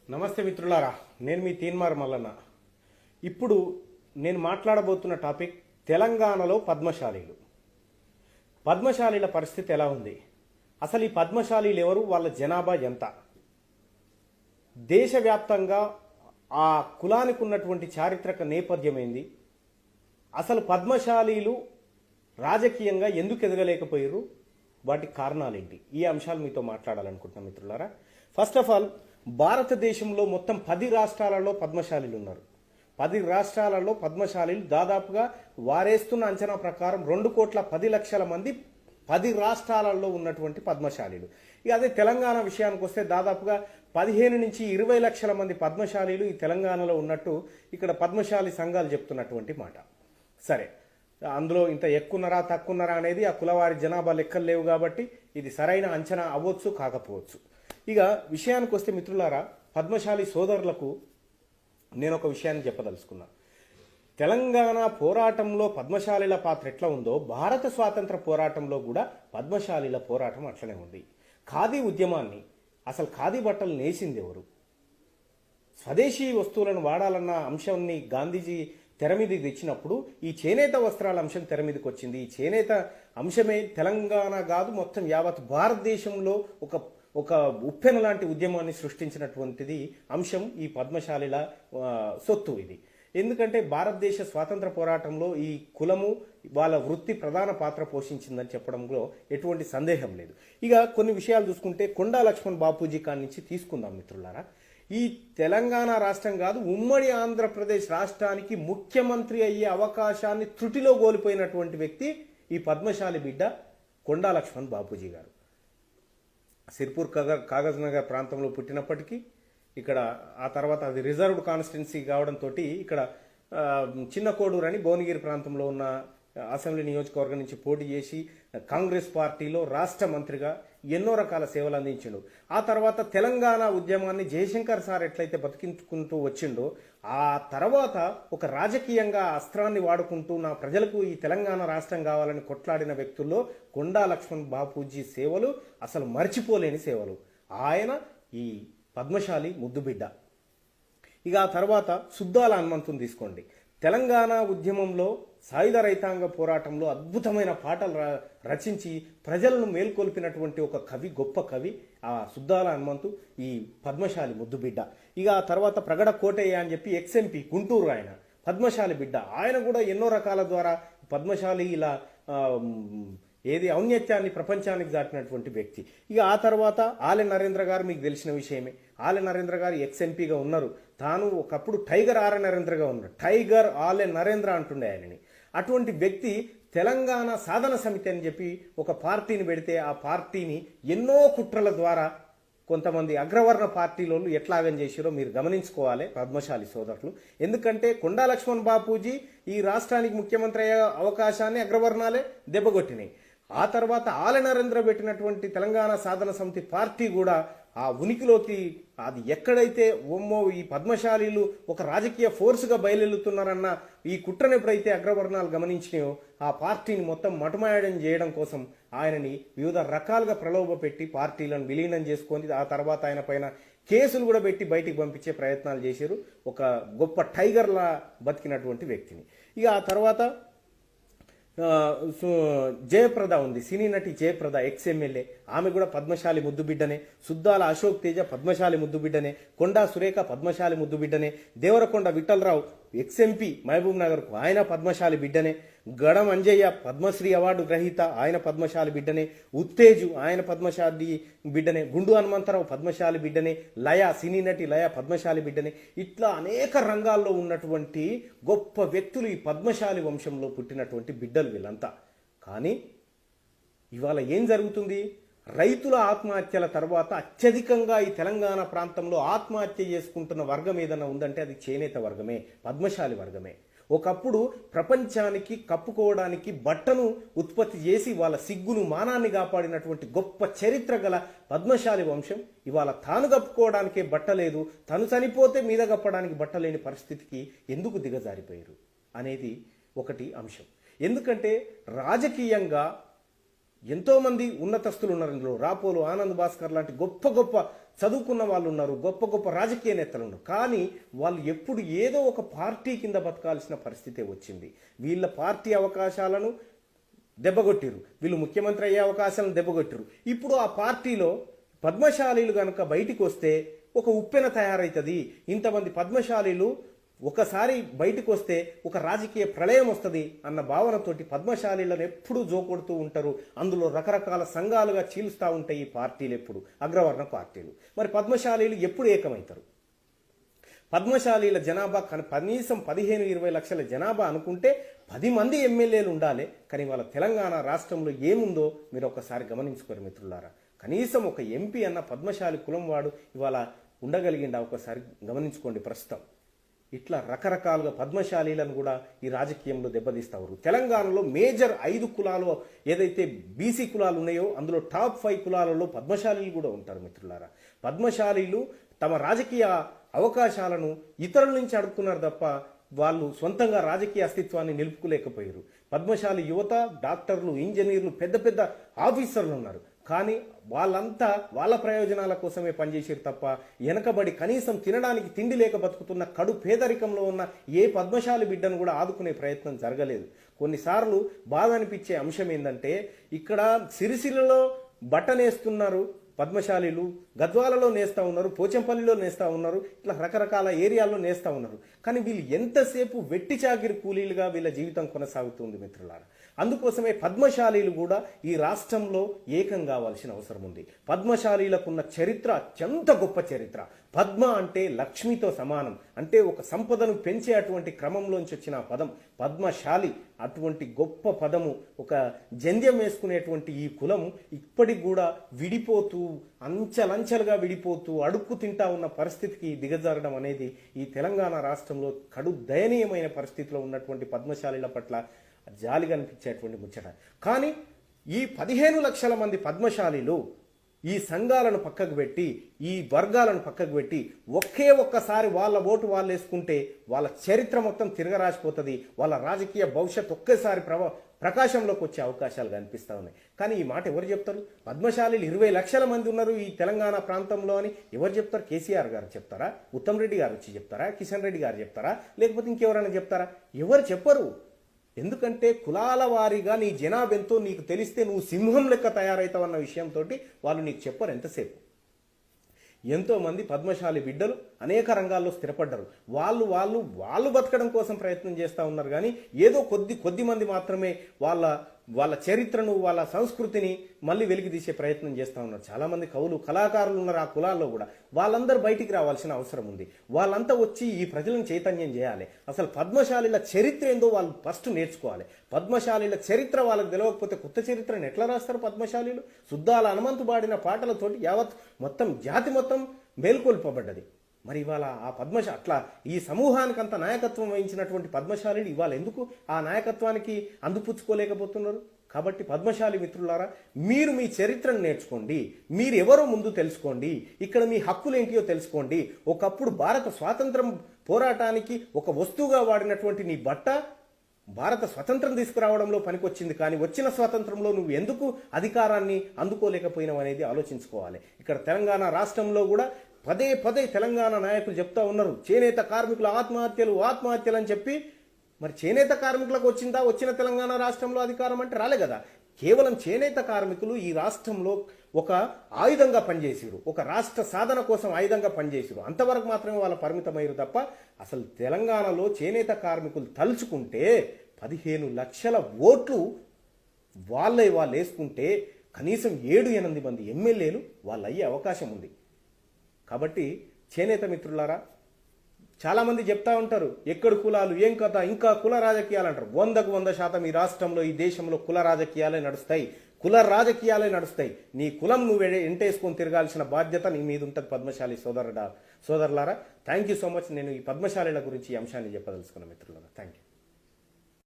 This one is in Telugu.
నమస్తే మిత్రులారా, నేను మీ తీన్మార్ మల్లన్న. ఇప్పుడు నేను మాట్లాడబోతున్న టాపిక్ తెలంగాణలో పద్మశాలీలు. పద్మశాలీల పరిస్థితి ఎలా ఉంది, అసలు ఈ పద్మశాలీలు ఎవరు, వాళ్ళ జనాభా ఎంత, దేశవ్యాప్తంగా ఆ కులానికి ఉన్నటువంటి చారిత్రక నేపథ్యం ఏంది, అసలు పద్మశాలీలు రాజకీయంగా ఎందుకు ఎదగలేకపోయారు, వాటి కారణాలేంటి, ఈ అంశాలు మీతో మాట్లాడాలనుకుంటున్నాను మిత్రులారా. ఫస్ట్ ఆఫ్ ఆల్, భారతదేశంలో మొత్తం 10 రాష్ట్రాలలో పద్మశాలీలు ఉన్నారు. 10 రాష్ట్రాలలో పద్మశాలీలు దాదాపుగా వారేస్తున్న అంచనా ప్రకారం 2,10,00,000 మంది 10 రాష్ట్రాలలో ఉన్నటువంటి పద్మశాలీలు. ఇక అదే తెలంగాణ విషయానికి వస్తే దాదాపుగా 15 నుంచి 20 లక్షల మంది పద్మశాలీలు ఈ తెలంగాణలో ఉన్నట్టు ఇక్కడ పద్మశాలి సంఘాలు చెప్తున్నటువంటి మాట. సరే, అందులో ఇంత ఎక్కున్నారా తక్కున్నారా అనేది ఆ కులవారి జనాభా లెక్కలు లేవు కాబట్టి ఇది సరైన అంచనా అవ్వచ్చు కాకపోవచ్చు. ఇక విషయానికి వస్తే మిత్రులారా, పద్మశాలి సోదరులకు నేను ఒక విషయాన్ని చెప్పదలుచుకున్నా. తెలంగాణ పోరాటంలో పద్మశాలీల పాత్ర ఎట్లా ఉందో భారత స్వాతంత్ర పోరాటంలో కూడా పద్మశాలీల పోరాటం అట్లనే ఉంది. ఖాదీ ఉద్యమాన్ని, అసలు ఖాదీ బట్టలు నేసింది ఎవరు, స్వదేశీ వస్తువులను వాడాలన్న అంశాన్ని గాంధీజీ తెర మీదకి తెచ్చినప్పుడు ఈ చేనేత వస్త్రాల అంశం తెర మీదకి వచ్చింది. ఈ చేనేత అంశమే తెలంగాణ కాదు మొత్తం యావత్ భారతదేశంలో ఒక ఉప్పెన లాంటి ఉద్యమాన్ని సృష్టించినటువంటిది అంశం ఈ పద్మశాలిల సొత్తు ఇది. ఎందుకంటే భారతదేశ స్వాతంత్ర పోరాటంలో ఈ కులము వాళ్ళ వృత్తి ప్రధాన పాత్ర పోషించిందని చెప్పడంలో ఎటువంటి సందేహం లేదు. ఇక కొన్ని విషయాలు చూసుకుంటే కొండా లక్ష్మణ్ బాపూజీ కాడి నుంచి తీసుకుందాం మిత్రులారా. ఈ తెలంగాణ రాష్ట్రం కాదు, ఉమ్మడి ఆంధ్రప్రదేశ్ రాష్ట్రానికి ముఖ్యమంత్రి అయ్యే అవకాశాన్ని త్రుటిలో కోల్పోయినటువంటి వ్యక్తి ఈ పద్మశాలి బిడ్డ కొండా లక్ష్మణ్ బాపూజీ గారు. సిర్పూర్ కాగజ్ నగర్ ప్రాంతంలో పుట్టినప్పటికీ ఇక్కడ ఆ తర్వాత అది రిజర్వ్డ్ కాన్స్టిట్యున్సీ కావడంతో ఇక్కడ చిన్న కోడూరు అని భువనగిరి ప్రాంతంలో ఉన్న అసెంబ్లీ నియోజకవర్గం నుంచి పోటీ చేసి కాంగ్రెస్ పార్టీలో రాష్ట్ర మంత్రిగా ఎన్నో రకాల సేవలు అందించిండు. ఆ తర్వాత తెలంగాణ ఉద్యమాన్ని జయశంకర్ సార్ ఎట్లయితే బతికించుకుంటూ వచ్చిండో ఆ తర్వాత ఒక రాజకీయంగా అస్త్రాన్ని వాడుకుంటూ నా ప్రజలకు ఈ తెలంగాణ రాష్ట్రం కావాలని కొట్లాడిన వ్యక్తుల్లో కొండా లక్ష్మణ్ బాపూజీ సేవలు అసలు మర్చిపోలేని సేవలు. ఆయన ఈ పద్మశాలి ముద్దుబిడ్డ. ఇక ఆ తర్వాత సుద్దాల హనుమంతుని తీసుకోండి. తెలంగాణ ఉద్యమంలో సాయుధ రైతాంగ పోరాటంలో అద్భుతమైన పాటలు రచించి ప్రజలను మేల్కొల్పినటువంటి ఒక కవి, గొప్ప కవి ఆ సుద్దాల హనుమంతు, ఈ పద్మశాలి ముద్దుబిడ్డ. ఇక ఆ తర్వాత ప్రగడ కోటయ్య అని చెప్పి ఎక్స్ఎంపీ గుంటూరు, ఆయన పద్మశాలి బిడ్డ. ఆయన కూడా ఎన్నో రకాల ద్వారా పద్మశాలి ఇలా ఔన్నత్యాన్ని ప్రపంచానికి దాటినటువంటి వ్యక్తి. ఇక ఆ తర్వాత ఆలె నరేంద్ర గారు మీకు తెలిసిన విషయమే. ఆలె నరేంద్ర గారు ఎక్స్ఎంపీగా ఉన్నారు. తాను ఒకప్పుడు టైగర్ ఆర్ఎ నరేంద్రగా ఉన్నారు. టైగర్ ఆలె నరేంద్ర అంటుండే ఆయనని. అటువంటి వ్యక్తి తెలంగాణ సాధన సమితి అని చెప్పి ఒక పార్టీని పెడితే ఆ పార్టీని ఎన్నో కుట్రల ద్వారా కొంతమంది అగ్రవర్ణ పార్టీలోళ్ళు ఎట్లాగం చేసిరో మీరు గమనించుకోవాలి పద్మశాలి సోదరులు. ఎందుకంటే కొండా లక్ష్మణ్ బాపూజీ ఈ రాష్ట్రానికి ముఖ్యమంత్రి అయ్యే అవకాశాన్ని అగ్రవర్ణాలే దెబ్బకొట్టినాయి. ఆ తర్వాత ఆలె నరేంద్ర పెట్టినటువంటి తెలంగాణ సాధన సమితి పార్టీ కూడా ఆ ఉనికిలోకి అది ఎక్కడైతే ఈ పద్మశాలీలు ఒక రాజకీయ ఫోర్స్గా బయలుతున్నారన్న ఈ కుట్రను ఎప్పుడైతే అగ్రవర్ణాలు గమనించినాయో ఆ పార్టీని మొత్తం మటుమాయడం చేయడం కోసం ఆయనని వివిధ రకాలుగా ప్రలోభ పెట్టి పార్టీలను విలీనం చేసుకొని ఆ తర్వాత ఆయన పైన కేసులు కూడా పెట్టి బయటికి పంపించే ప్రయత్నాలు చేశారు. ఒక గొప్ప టైగర్లా బతికినటువంటి వ్యక్తిని. ఇక ఆ తర్వాత జయప్రద ఉంది, సినీ నటి జయప్రద, ఎక్స్ఎమ్మెల్యే. ఆమె కూడా పద్మశాలి ముద్దుబిడ్డనే. సుద్దాల అశోక్ తేజ పద్మశాలి ముద్దుబిడ్డనే. కొండా సురేఖ పద్మశాలి ముద్దుబిడ్డనే. దేవరకొండ విఠలరావు ఎక్స్ఎంపీ మహబూబ్ నగర్కు, ఆయన పద్మశాలి బిడ్డనే. గడం అంజయ్య పద్మశ్రీ అవార్డు గ్రహీత, ఆయన పద్మశాలి బిడ్డనే. ఉత్తేజు ఆయన పద్మశాలి బిడ్డనే. గుండు హనుమంతరావు పద్మశాలి బిడ్డనే. లయ సినీ నటి లయ పద్మశాలి బిడ్డనే. ఇట్లా అనేక రంగాల్లో ఉన్నటువంటి గొప్ప వ్యక్తులు ఈ పద్మశాలి వంశంలో పుట్టినటువంటి బిడ్డలు వీళ్ళంతా. కానీ ఇవాళ ఏం జరుగుతుంది, రైతుల ఆత్మహత్యల తర్వాత అత్యధికంగా ఈ తెలంగాణ ప్రాంతంలో ఆత్మహత్య చేసుకుంటున్న వర్గం ఏదైనా ఉందంటే అది చేనేత వర్గమే, పద్మశాలి వర్గమే. ఒకప్పుడు ప్రపంచానికి కప్పుకోవడానికి బట్టను ఉత్పత్తి చేసి వాళ్ళ సిగ్గును మానాన్ని కాపాడినటువంటి గొప్ప చరిత్ర గల పద్మశాలి వంశం ఇవాళ తాను కప్పుకోవడానికే బట్ట లేదు, తను చనిపోతే మీద కప్పడానికి బట్ట లేని పరిస్థితికి ఎందుకు దిగజారిపోయారు అనేది ఒకటి అంశం. ఎందుకంటే రాజకీయంగా ఎంతోమంది ఉన్నతస్తులు ఉన్నారు. ఇందులో రాపోలు, ఆనంద్ భాస్కర్ లాంటి గొప్ప గొప్ప చదువుకున్న వాళ్ళు ఉన్నారు, గొప్ప గొప్ప రాజకీయ నేతలు ఉన్నారు. కానీ వాళ్ళు ఎప్పుడు ఏదో ఒక పార్టీ కింద బతకాల్సిన పరిస్థితే వచ్చింది. వీళ్ళ పార్టీ అవకాశాలను దెబ్బగొట్టిరు, వీళ్ళు ముఖ్యమంత్రి అయ్యే అవకాశాలను దెబ్బగొట్టిరు. ఇప్పుడు ఆ పార్టీలో పద్మశాలీలు కనుక బయటికి వస్తే ఒక ఉప్పెన తయారవుతుంది. ఇంతమంది పద్మశాలీలు ఒకసారి బయటకు వస్తే ఒక రాజకీయ ప్రళయం వస్తుంది అన్న భావనతోటి పద్మశాలీలను ఎప్పుడూ జోకొడుతూ ఉంటారు. అందులో రకరకాల సంఘాలుగా చీలుస్తూ ఉంటాయి ఈ పార్టీలు, ఎప్పుడు అగ్రవర్ణ పార్టీలు. మరి పద్మశాలీలు ఎప్పుడు ఏకమవుతారు? పద్మశాలీల జనాభా కనీసం 15-20 లక్షల జనాభా అనుకుంటే 10 మంది ఎమ్మెల్యేలు ఉండాలి. కానీ వాళ్ళ తెలంగాణ రాష్ట్రంలో ఏముందో మీరు ఒకసారి గమనించుకోరు మిత్రులారా. కనీసం ఒక ఎంపీ అన్న పద్మశాలి కులం వాడు ఇవాళ ఉండగలిగిండా? ఒకసారి గమనించుకోండి. ప్రస్తుతం ఇట్లా రకరకాలుగా పద్మశాలీలను కూడా ఈ రాజకీయంలో దెబ్బతీస్తారు. తెలంగాణలో మేజర్ 5 కులాలు ఏదైతే బీసీ కులాలు ఉన్నాయో అందులో టాప్ 5 కులాలలో పద్మశాలీలు కూడా ఉంటారు మిత్రులారా. పద్మశాలీలు తమ రాజకీయ అవకాశాలను ఇతరుల నుంచి అడుగుతున్నారు తప్ప వాళ్ళు సొంతంగా రాజకీయ అస్తిత్వాన్ని నిలుపుకోలేకపోయారు. పద్మశాలి యువత, డాక్టర్లు, ఇంజనీర్లు, పెద్ద పెద్ద ఆఫీసర్లు ఉన్నారు. కానీ వాళ్ళంతా వాళ్ళ ప్రయోజనాల కోసమే పనిచేసారు తప్ప వెనకబడి కనీసం తినడానికి తిండి లేక బతుకుతున్న కడు పేదరికంలో ఉన్న ఏ పద్మశాలి బిడ్డను కూడా ఆదుకునే ప్రయత్నం జరగలేదు. కొన్నిసార్లు బాధ అనిపించే అంశం ఏంటంటే, ఇక్కడ సిరిసిల్లలో బట్టనేస్తున్నారు పద్మశాలీలు, గద్వాలలో నేస్తా ఉన్నారు, పోచంపల్లిలో నేస్తా ఉన్నారు, ఇట్లా రకరకాల ఏరియాల్లో నేస్తా ఉన్నారు. కానీ వీళ్ళు ఎంతసేపు వెట్టి చాకిరి కూలీలుగా వీళ్ళ జీవితం కొనసాగుతుంది మిత్రులారా. అందుకోసమే పద్మశాలీలు కూడా ఈ రాష్ట్రంలో ఏకం కావాల్సిన అవసరం ఉంది. పద్మశాలీలకున్న చరిత్ర అత్యంత గొప్ప చరిత్ర. పద్మ అంటే లక్ష్మితో సమానం, అంటే ఒక సంపదను పెంచే అటువంటి క్రమంలోంచి వచ్చిన పదం పద్మశాలి. అటువంటి గొప్ప పదము, ఒక జంధ్యం వేసుకునేటువంటి ఈ కులం ఇప్పటికి కూడా విడిపోతూ, అంచెలంచెలుగా విడిపోతూ, అడుక్కు తింటా ఉన్న పరిస్థితికి దిగజారడం అనేది ఈ తెలంగాణ రాష్ట్రంలో కడు దయనీయమైన పరిస్థితిలో ఉన్నటువంటి పద్మశాలీల పట్ల జాలిగా అనిపించేటువంటి ముచ్చట. కానీ ఈ 15 లక్షల మంది పద్మశాలీలు ఈ సంఘాలను పక్కకు పెట్టి, ఈ వర్గాలను పక్కకు పెట్టి ఒక్కసారి వాళ్ళ ఓటు వాళ్ళు వేసుకుంటే వాళ్ళ చరిత్ర మొత్తం తిరగరాసిపోతుంది. వాళ్ళ రాజకీయ భవిష్యత్ ఒక్కసారి ప్రకాశంలోకి వచ్చే అవకాశాలు కనిపిస్తూ ఉన్నాయి. కానీ ఈ మాట ఎవరు చెప్తారు? పద్మశాలీలు 20 లక్షల మంది ఉన్నారు ఈ తెలంగాణ ప్రాంతంలో అని ఎవరు చెప్తారు? కేసీఆర్ గారు చెప్తారా? ఉత్తమ్ రెడ్డి గారు వచ్చి చెప్తారా? కిషన్ రెడ్డి గారు చెప్తారా? లేకపోతే ఇంకెవరైనా చెప్తారా? ఎవరు చెప్పరు. ఎందుకంటే కులాల వారీగా నీ జనాభా ఎంతో నీకు తెలిస్తే నువ్వు సింహం లెక్క తయారవుతావన్న విషయంతో వాళ్ళు నీకు చెప్పరు ఎంతసేపు. ఎంతో మంది పద్మశాలి బిడ్డలు అనేక రంగాల్లో స్థిరపడ్డారు. వాళ్ళు బతకడం కోసం ప్రయత్నం చేస్తూ ఉన్నారు. కానీ ఏదో కొద్ది మంది మాత్రమే వాళ్ళ చరిత్రను, వాళ్ళ సంస్కృతిని మళ్ళీ వెలికి తీసే ప్రయత్నం చేస్తూ ఉన్నారు. చాలామంది కవులు, కళాకారులు ఉన్నారు ఆ కులాల్లో కూడా. వాళ్ళందరూ బయటికి రావాల్సిన అవసరం ఉంది. వాళ్ళంతా వచ్చి ఈ ప్రజలను చైతన్యం చేయాలి. అసలు పద్మశాలీల చరిత్ర ఏందో వాళ్ళు ఫస్ట్ నేర్చుకోవాలి. పద్మశాలీల చరిత్ర వాళ్ళకి తెలియకపోతే కొత్త చరిత్రను ఎట్లా రాస్తారు పద్మశాలీలు? శుద్ధాల హనుమంతు పాడిన పాటలతోటి యావత్ మొత్తం జాతి మొత్తం మేల్కొల్పబడ్డది. మరి ఇవాళ ఆ అట్లా ఈ సమూహానికి అంత నాయకత్వం వహించినటువంటి పద్మశాలీలు ఇవాళ ఎందుకు ఆ నాయకత్వానికి అందిపుచ్చుకోలేకపోతున్నారు? కాబట్టి పద్మశాలి మిత్రులారా, మీరు మీ చరిత్రను నేర్చుకోండి, మీరు ఎవరో ముందు తెలుసుకోండి, ఇక్కడ మీ హక్కులు ఏంటియో తెలుసుకోండి. ఒకప్పుడు భారత స్వాతంత్రం పోరాటానికి ఒక వస్తువుగా వాడినటువంటి నీ బట్ట భారత స్వతంత్రం తీసుకురావడంలో పనికొచ్చింది. కానీ వచ్చిన స్వాతంత్రంలో నువ్వు ఎందుకు అధికారాన్ని అందుకోలేకపోయినావు అనేది ఆలోచించుకోవాలి. ఇక్కడ తెలంగాణ రాష్ట్రంలో కూడా పదే తెలంగాణ నాయకులు చెప్తా ఉన్నారు, చేనేత కార్మికుల ఆత్మహత్యలు అని చెప్పి. మరి చేనేత కార్మికులకు వచ్చిన తెలంగాణ రాష్ట్రంలో అధికారం అంటే రాలే కదా. కేవలం చేనేత కార్మికులు ఈ రాష్ట్రంలో ఒక ఆయుధంగా పనిచేసారు, ఒక రాష్ట్ర సాధన కోసం ఆయుధంగా పనిచేసారు. అంతవరకు మాత్రమే వాళ్ళ పరిమితమయ్యారు తప్ప అసలు తెలంగాణలో చేనేత కార్మికులు తలుచుకుంటే 15 లక్షల ఓట్లు వాళ్ళు వేసుకుంటే కనీసం 7-8 మంది ఎమ్మెల్యేలు వాళ్ళు అయ్యే అవకాశం ఉంది. కాబట్టి చేనేత మిత్రులారా, చాలామంది చెప్తా ఉంటారు ఎక్కడ కులాలు ఏం కథ, ఇంకా కుల రాజకీయాలు అంటారు. 100% ఈ రాష్ట్రంలో, ఈ దేశంలో కుల రాజకీయాలే నడుస్తాయి. నీ కులం నువ్వు ఎంటేసుకొని తిరగాల్సిన బాధ్యత నీ మీద ఉంటుంది పద్మశాలి సోదరులారా. Thank you so much. నేను ఈ పద్మశాలీల గురించి ఈ అంశాన్ని చెప్పదలుచుకున్న మిత్రులారా. Thank you.